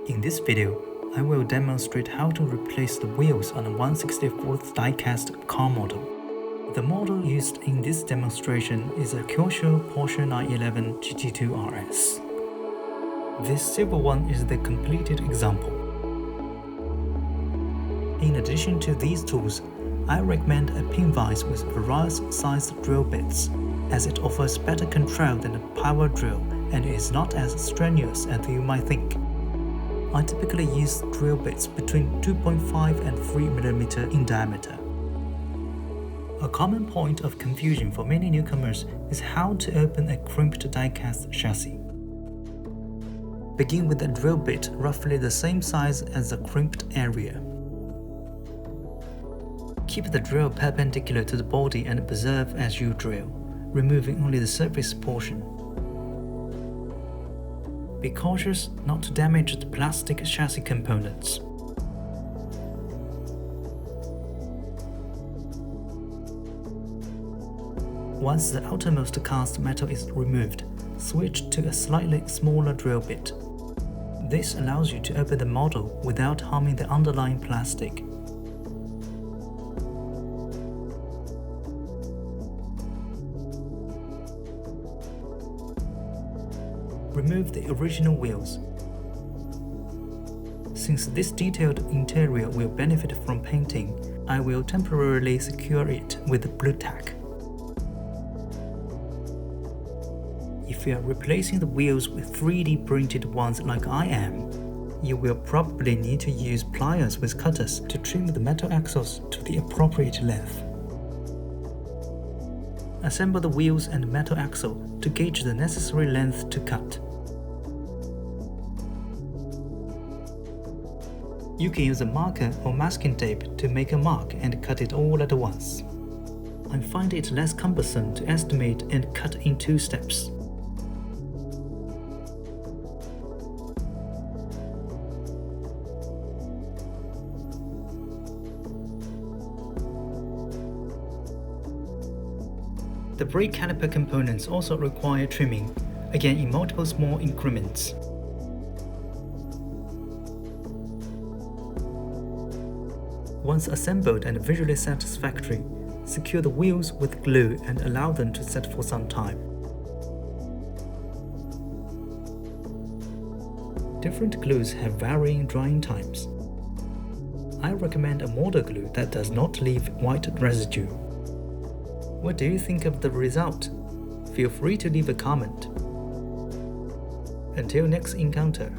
In this video, I will demonstrate how to replace the wheels on a 1/64th die-cast car model. The model used in this demonstration is a Kyosho Porsche 911 GT2 RS. This silver one is the completed example. In addition to these tools, I recommend a pin vise with various sized drill bits, as it offers better control than a power drill and is not as strenuous as you might think. I typically use drill bits between 2.5 and 3 mm in diameter. A common point of confusion for many newcomers is how to open a crimped die-cast chassis. Begin with a drill bit roughly the same size as the crimped area. Keep the drill perpendicular to the body and preserve as you drill, removing only the surface portion. Be cautious not to damage the plastic chassis components. Once the outermost cast metal is removed, switch to a slightly smaller drill bit. This allows you to open the model without harming the underlying plastic. Remove the original wheels. Since this detailed interior will benefit from painting, I will temporarily secure it with blue tack. If you are replacing the wheels with 3D printed ones like I am, you will probably need to use pliers with cutters to trim the metal axles to the appropriate length. Assemble the wheels and metal axle to gauge the necessary length to cut. You can use a marker or masking tape to make a mark and cut it all at once. I find it less cumbersome to estimate and cut in 2 steps. The brake caliper components also require trimming, again in multiple small increments. Once assembled and visually satisfactory, secure the wheels with glue and allow them to set for some time. Different glues have varying drying times. I recommend a model glue that does not leave white residue. What do you think of the result? Feel free to leave a comment. Until next encounter.